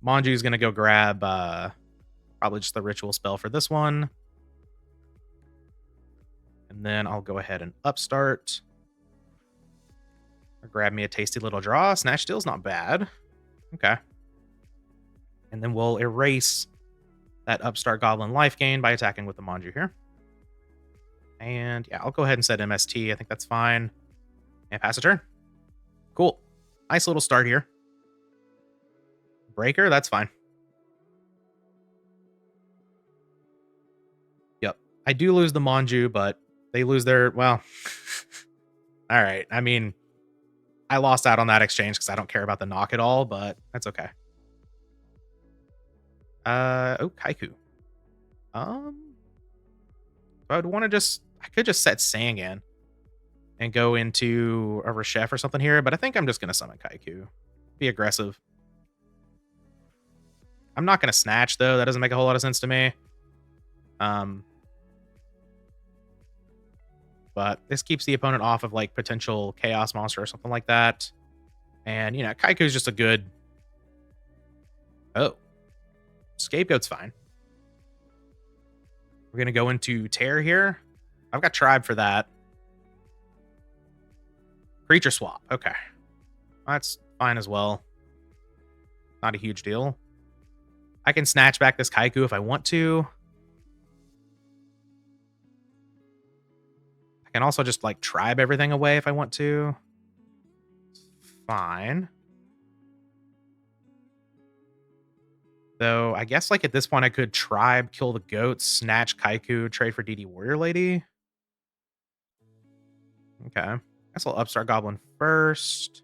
Manju's gonna go grab probably just the ritual spell for this one. And then I'll go ahead and upstart. Or grab me a tasty little draw. Snatch Steal's not bad. Okay. And then we'll erase that upstart goblin life gain by attacking with the Manju here. And yeah, I'll go ahead and set MST. I think that's fine. And pass a turn. Cool. Nice little start here. Breaker, that's fine. Yep. I do lose the Manju, but they lose their, well, all right. I mean, I lost out on that exchange because I don't care about the knock at all, but that's okay. Oh, Kaiku. I would want to I could just set Sangan and go into a Reshef or something here, but I think I'm just going to summon Kaiku. Be aggressive. I'm not going to snatch, though. That doesn't make a whole lot of sense to me. But this keeps the opponent off of, like, potential Chaos Monster or something like that. And, you know, Kaiku's just a good... Oh. Scapegoat's fine. We're going to go into Tear here. I've got Tribe for that. Creature swap. Okay. That's fine as well. Not a huge deal. I can snatch back this Kaiku if I want to. I can also just, like, tribe everything away if I want to. Fine. Though, I guess, like, at this point, I could tribe, kill the goats, snatch Kaiku, trade for DD Warrior Lady. Okay. I guess I'll upstart Goblin first.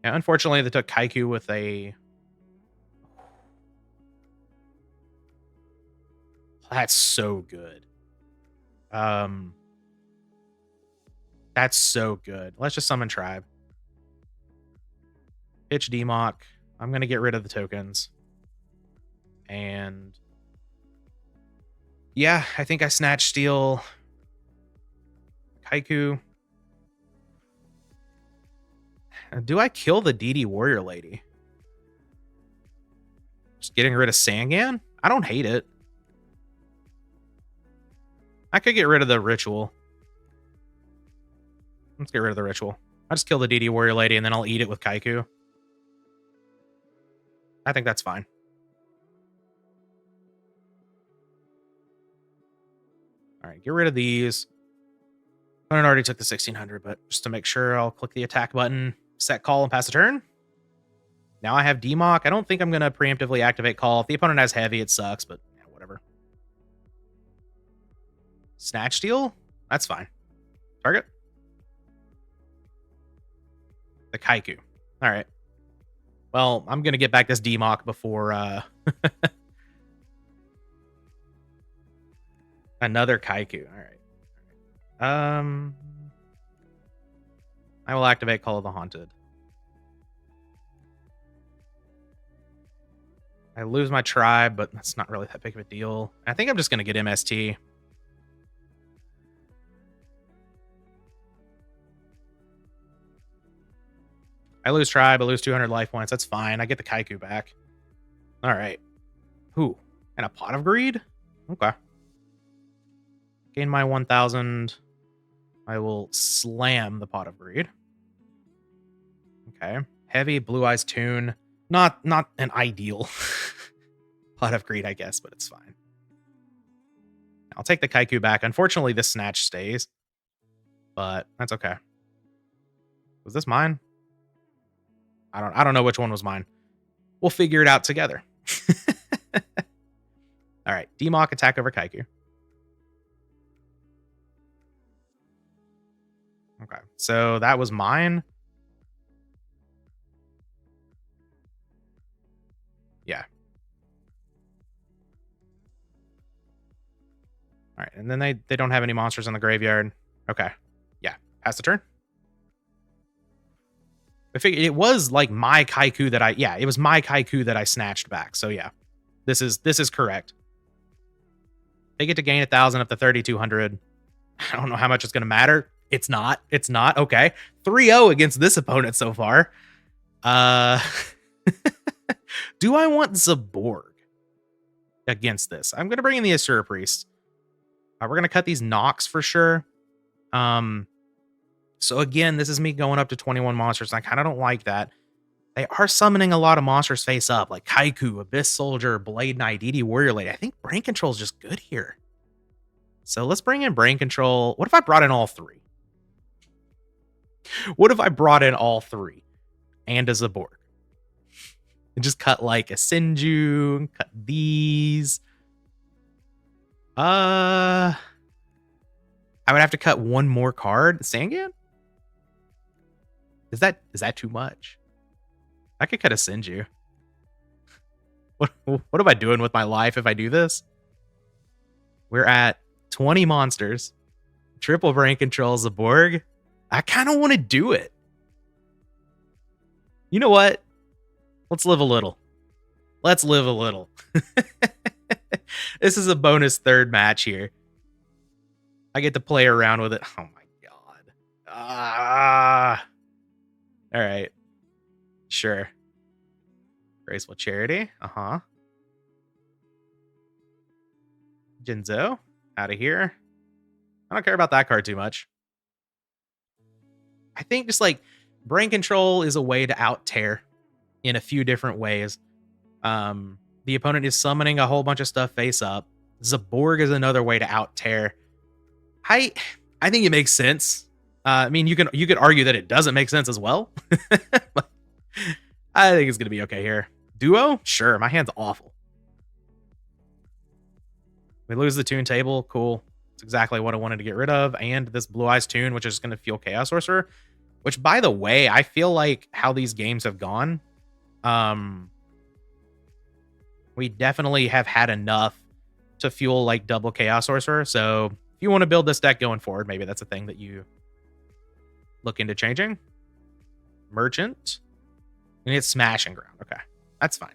Yeah, unfortunately, they took Kaiku with a... That's so good. That's so good. Let's just summon Tribe. Pitch Demock. I'm going to get rid of the tokens. And... yeah, I think I snatch steal Kaiku. Do I kill the DD Warrior Lady? Just getting rid of Sangan? I don't hate it. I could get rid of the ritual. Let's get rid of the ritual. I'll just kill the DD Warrior Lady and then I'll eat it with Kaiku. I think that's fine. All right, get rid of these. I already took the 1600, but just to make sure, I'll click the attack button, set call, and pass the turn. Now I have Demock. I don't think I'm going to preemptively activate call. If the opponent has heavy, it sucks, but yeah, whatever. Snatch steal? That's fine. Target? The Kaiku. All right. Well, I'm going to get back this Demock before... another Kaiku. All right. I will activate Call of the Haunted. I lose my tribe, but that's not really that big of a deal. I think I'm just going to get MST. I lose tribe, I lose 200 life points. That's fine. I get the Kaiku back. All right. Ooh, and a Pot of Greed? Okay. Gain my 1,000. I will slam the Pot of Greed. Okay. Heavy Blue Eyes Toon. Not an ideal Pot of Greed, I guess, but it's fine. I'll take the Kaiku back. Unfortunately, this snatch stays, but that's okay. Was this mine? I don't know which one was mine. We'll figure it out together. All right, Demock attack over Kaiku. Okay, so that was mine. Yeah. All right, and then they don't have any monsters in the graveyard. Okay, yeah, pass the turn. I figured it was like my Kaiku that it was my Kaiku that I snatched back. So yeah, this is correct. They get to gain 1,000 up to 3,200. I don't know how much it's going to matter. It's not. Okay. 3-0 against this opponent so far. Do I want Zaborg against this? I'm going to bring in the Asura Priest. We're going to cut these knocks for sure. So again, this is me going up to 21 monsters. I kind of don't like that. They are summoning a lot of monsters face up, like Kaiku, Abyss Soldier, Blade Knight, DD Warrior Lady. I think Brain Control is just good here. So let's bring in Brain Control. What if I brought in all three? What if I brought in all three and a Zaborg? And just cut like a Sinju, cut these. I would have to cut one more card. Sangan? Is that too much? I could cut a Sinju. What am I doing with my life if I do this? We're at 20 monsters. Triple Brain Control Zaborg. I kind of want to do it. You know what? Let's live a little. Let's live a little. This is a bonus third match here. I get to play around with it. Oh my god. All right. Sure. Graceful Charity. Uh-huh. Jinzo. Out of here. I don't care about that card too much. I think just like brain control is a way to out tear in a few different ways. The opponent is summoning a whole bunch of stuff face up. Zaborg is another way to out tear. I I think it makes sense. I mean, you could argue that it doesn't make sense as well. But I think it's gonna be okay here. Duo? Sure. My hand's awful. We lose the Toon table. Cool. It's exactly what I wanted to get rid of. And this Blue Eyes Toon, which is going to feel Chaos Sorcerer. Which, by the way, I feel like how these games have gone, we definitely have had enough to fuel like double Chaos Sorcerer. So if you want to build this deck going forward, maybe that's a thing that you look into changing. Merchant. And it's Smashing Ground. Okay. That's fine.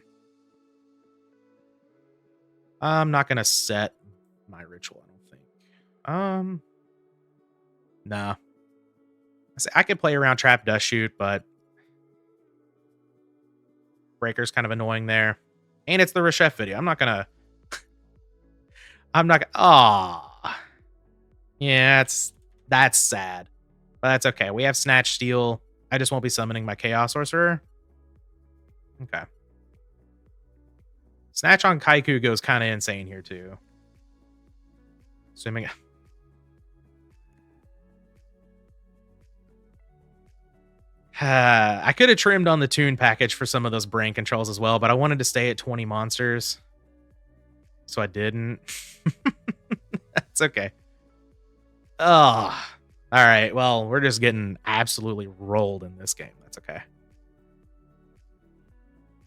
I'm not going to set my ritual, I don't think. Nah. I could play around Trap Dust Shoot, but Breaker's kind of annoying there. And it's the Reshef video. I'm not gonna aw. Yeah, that's sad. But that's okay. We have Snatch Steal. I just won't be summoning my Chaos Sorcerer. Okay. Snatch on Kaiku goes kind of insane here too. Assuming I could have trimmed on the Toon package for some of those brain controls as well, but I wanted to stay at 20 monsters. So I didn't. That's okay. Oh. All right. Well, we're just getting absolutely rolled in this game. That's okay.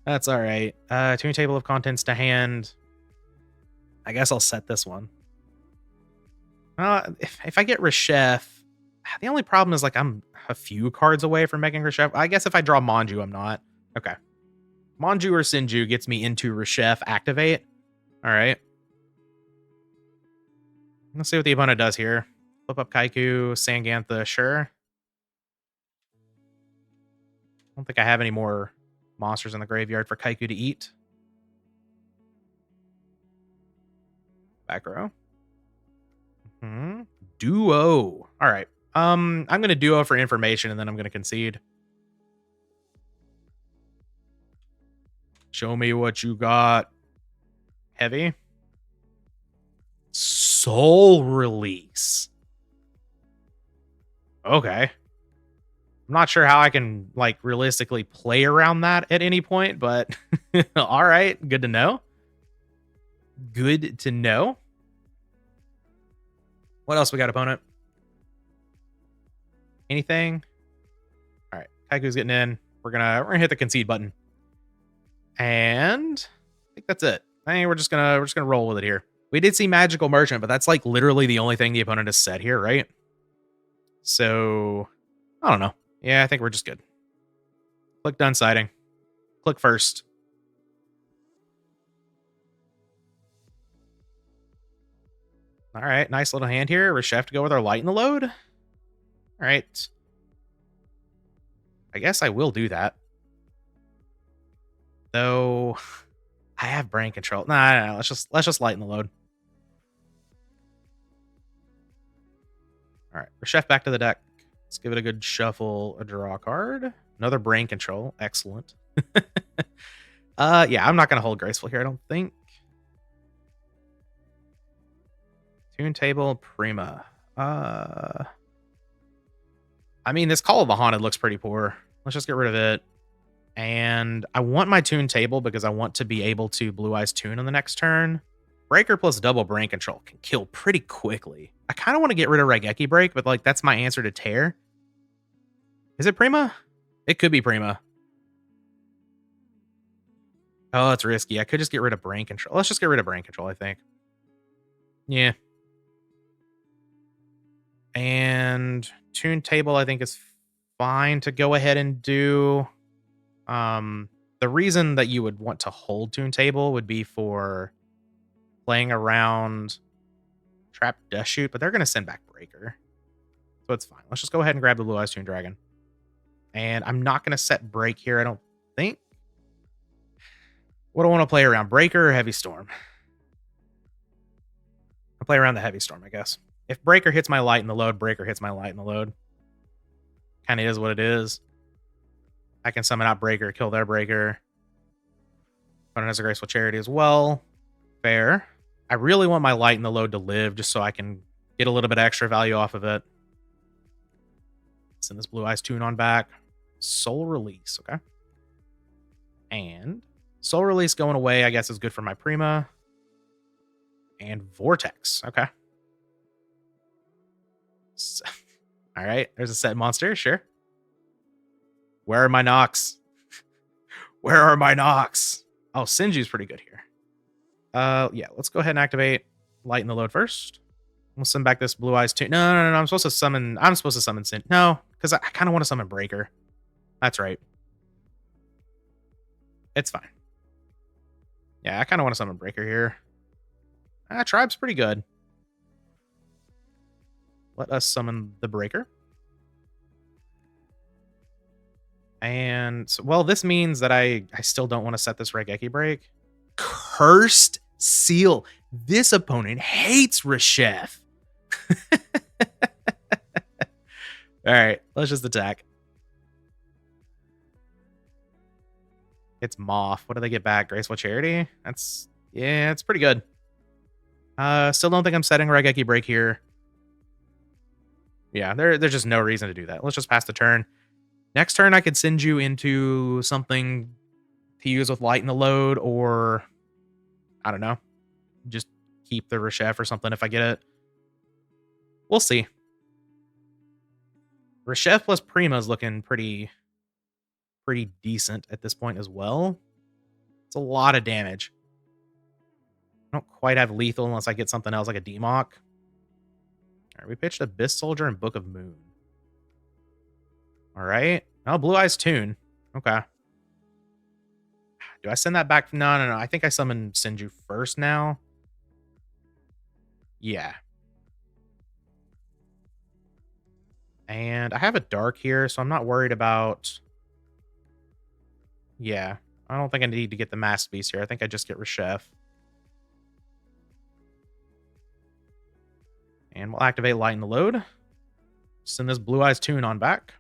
That's all right. Toon table of contents to hand. I guess I'll set this one. If I get Reshef, the only problem is like I'm a few cards away from making Reshef. I guess if I draw Manju, I'm not. Okay. Manju or Sinju gets me into Reshef activate. All right. Let's see what the opponent does here. Flip up Kaiku, Sangantha, sure. I don't think I have any more monsters in the graveyard for Kaiku to eat. Back row. Duo. All right. I'm going to duo for information, and then I'm going to concede. Show me what you got. Heavy. Soul Release. Okay. I'm not sure how I can, like, realistically play around that at any point, but all right. Good to know. Good to know. What else we got, opponent? Anything? All right. Kaiku's getting in. We're gonna hit the concede button. And I think that's it. I think we're just gonna roll with it here. We did see Magical Merchant, but that's like literally the only thing the opponent has said here, right? So I don't know. Yeah, I think we're just good. Click done siding. Click first. All right, nice little hand here. Reshef to go with our Light in the Load. All right. I guess I will do that. Though I have brain control. Nah, let's just Lighten the Load. All right, Reshef back to the deck. Let's give it a good shuffle, a draw card. Another brain control. Excellent. Yeah, I'm not gonna hold Graceful here, I don't think. Toon table, Prima. I mean, this Call of the Haunted looks pretty poor. Let's just get rid of it. And I want my Toon table because I want to be able to Blue Eyes Toon on the next turn. Breaker plus double brain control can kill pretty quickly. I kind of want to get rid of Raigeki Break, but like that's my answer to Tear. Is it Prima? It could be Prima. Oh, it's risky. I could just get rid of brain control. Let's just get rid of brain control, I think. Yeah. And Toon table, I think, is fine to go ahead and do. The reason that you would want to hold Toon table would be for playing around Trap Dust Shoot, but they're going to send back Breaker. So it's fine. Let's just go ahead and grab the Blue Eyes Toon Dragon. And I'm not going to set Break here, I don't think. What do I want to play around? Breaker or Heavy Storm? I'll play around the Heavy Storm, I guess. If Breaker hits my Light in the Load, Breaker hits my Light in the Load. Kind of is what it is. I can summon out Breaker, kill their Breaker. Opponent has a Graceful Charity as well. Fair. I really want my Light in the Load to live just so I can get a little bit of extra value off of it. Send this Blue Eyes Toon on back. Soul Release, okay. And Soul Release going away, I guess, is good for my Prima. And Vortex, okay. So, all right, there's a set monster, sure. Where are my knocks? Where are my knocks? Oh, Senju's pretty good here. Yeah, let's go ahead and activate Lighten the Load first. We'll send back this Blue Eyes Toon. No. I'm supposed to summon Sin. No, because I kind of want to summon Breaker. That's right. It's fine. Yeah, I kind of want to summon Breaker here. Tribe's pretty good. Let us summon the Breaker. And, well, this means that I still don't want to set this Regeki break. Cursed Seal. This opponent hates Reshef. All right, let's just attack. It's Moth. What do they get back? Graceful Charity? Yeah, it's pretty good. Still don't think I'm setting Regeki break here. Yeah, there's just no reason to do that. Let's just pass the turn. Next turn, I could send you into something to use with Light in the Load, or I don't know, just keep the Reshef or something if I get it. We'll see. Reshef plus Prima is looking pretty decent at this point as well. It's a lot of damage. I don't quite have lethal unless I get something else like a Democ. All right, we pitched Abyss Soldier and Book of Moon. All right. Oh, Blue Eyes Toon. Okay. Do I send that back? No. I think I summon Senju first now. Yeah. And I have a Dark here, so I'm not worried about... Yeah. I don't think I need to get the Masked Beast here. I think I just get Reshef. And we'll activate Light in the Load. Send this Blue Eyes Toon on back.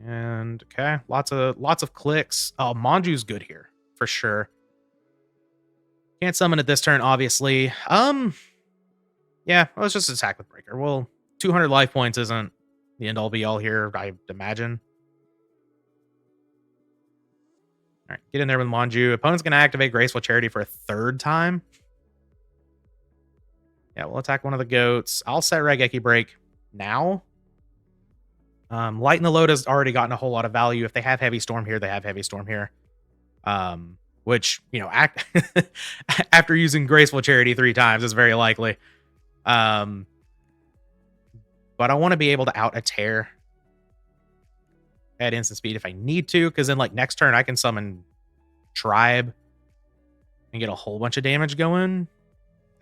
And okay, lots of clicks. Oh, Manju's good here for sure. Can't summon it this turn, obviously. Yeah, let's just attack with Breaker. Well, 200 life points isn't the end all be all here, I imagine. All right, get in there with Manju. Opponent's gonna activate Graceful Charity for a third time. Yeah, we'll attack one of the goats. I'll set Regeki break now. Light in the Load has already gotten a whole lot of value. If they have Heavy Storm here, they have Heavy Storm here. Which, you know, after using Graceful Charity 3 times is very likely. But I want to be able to out a tear at instant speed if I need to, because then like next turn I can summon Tribe and get a whole bunch of damage going.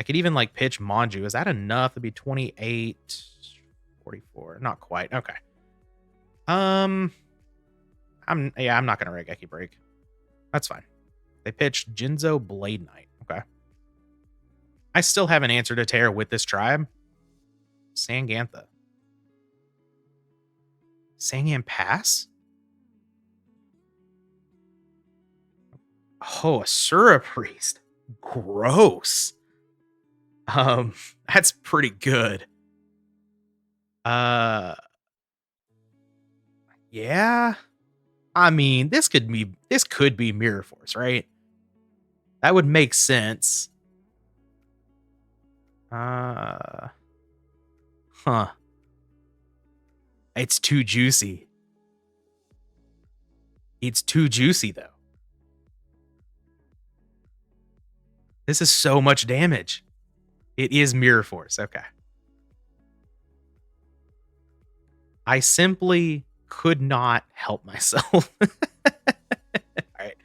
I could even like pitch Manju. Is that enough? It'd be 28, 44. Not quite. Okay. I'm not gonna Regeki break. That's fine. They pitched Jinzo Blade Knight. Okay. I still have an answer to tear with this tribe. Sangantha. Sangan Pass? Oh, Asura Priest. Gross. That's pretty good. Yeah. I mean, this could be Mirror Force, right? That would make sense. Huh. It's too juicy. It's too juicy, though. This is so much damage. It is Mirror Force. Okay. I simply could not help myself. All right.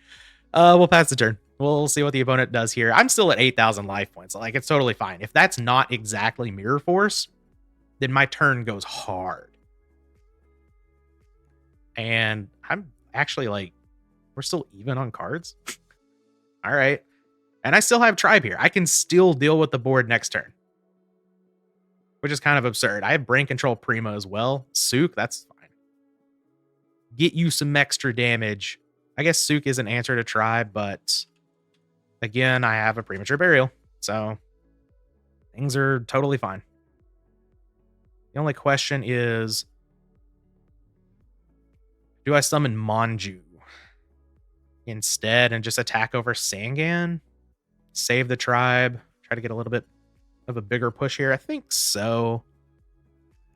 We'll pass the turn. We'll see what the opponent does here. I'm still at 8,000 life points. Like, it's totally fine. If that's not exactly Mirror Force, then my turn goes hard. And I'm actually like, we're still even on cards. All right. And I still have Tribe here. I can still deal with the board next turn. which is kind of absurd. I have brain control Primo as well. Sook, that's fine. Get you some extra damage. I guess Sook is an answer to Tribe, but again, I have a premature burial, so things are totally fine. The only question is, do I summon Manju instead and just attack over Sangan? Save the Tribe, try to get a little bit of a bigger push here? I think so.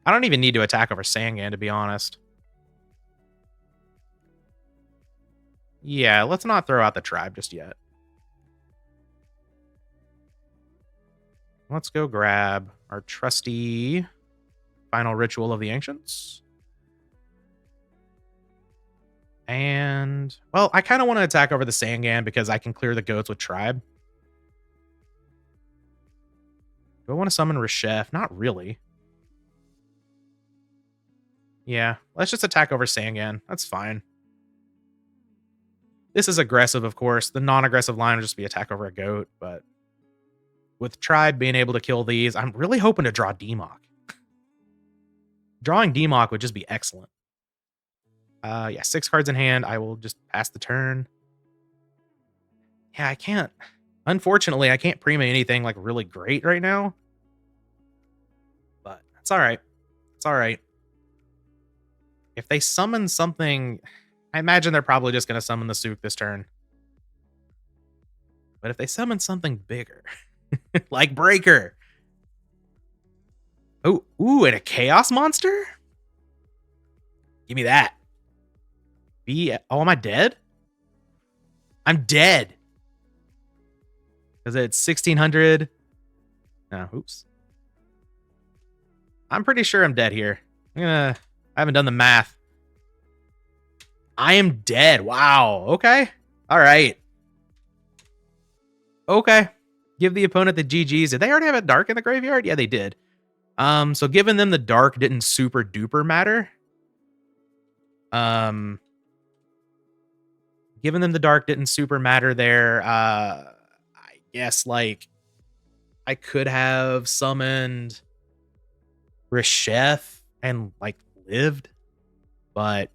I don't even need to attack over Sangan, to be honest. Yeah, let's not throw out the Tribe just yet. Let's go grab our trusty Final Ritual of the Ancients. And, well, I kind of want to attack over the Sangan because I can clear the goats with Tribe. Do I want to summon Reshef? Not really. Yeah, let's just attack over Sangan. That's fine. This is aggressive, of course. The non-aggressive line will just be attack over a goat, but with Tribe being able to kill these, I'm really hoping to draw Demok. Drawing Demok would just be excellent. Yeah, 6 cards in hand. I will just pass the turn. Yeah, I can't. Unfortunately, I can't prima anything like really great right now. But that's all right. It's all right. If they summon something, I imagine they're probably just going to summon the Sook this turn. But if they summon something bigger, like Breaker. Oh, ooh, and a Chaos Monster? Give me that. Oh, am I dead? I'm dead. Because it's 1600. No, oops. I'm pretty sure I'm dead here. I haven't done the math. I am dead. Wow. Okay. All right. Okay. Give the opponent the GGs. Did they already have a dark in the graveyard? Yeah, they did. So giving them the dark didn't super duper matter. Giving them the dark didn't super matter there. I guess, like, I could have summoned Reshef and, like, lived. But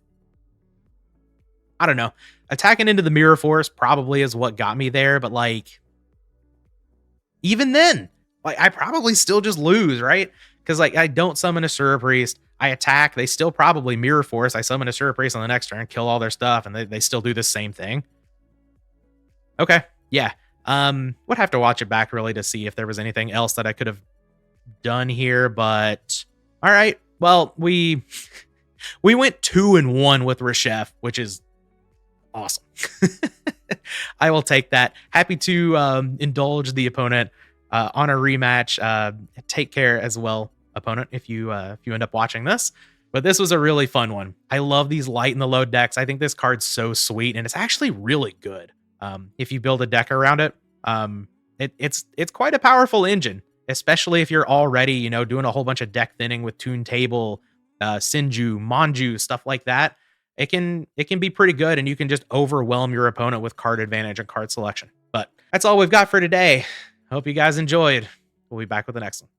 I don't know. Attacking into the Mirror Force probably is what got me there. But, like, even then, like, I probably still just lose, right? Because, like, I don't summon a Sura Priest. I attack. They still probably Mirror Force. I summon a Sura Priest on the next turn, kill all their stuff, and they still do the same thing. Okay. Yeah. Would have to watch it back really to see if there was anything else that I could have done here, but all right. Well, we went 2-1 with Reshef, which is awesome. I will take that. Happy to indulge the opponent on a rematch. Take care as well, opponent, if you end up watching this. But this was a really fun one. I love these light in the load decks. I think this card's so sweet, and it's actually really good. If you build a deck around it, it's quite a powerful engine, especially if you're already, doing a whole bunch of deck thinning with Toon Table, Sinju, Manju, stuff like that. It can be pretty good, and you can just overwhelm your opponent with card advantage and card selection. But that's all we've got for today. Hope you guys enjoyed. We'll be back with the next one.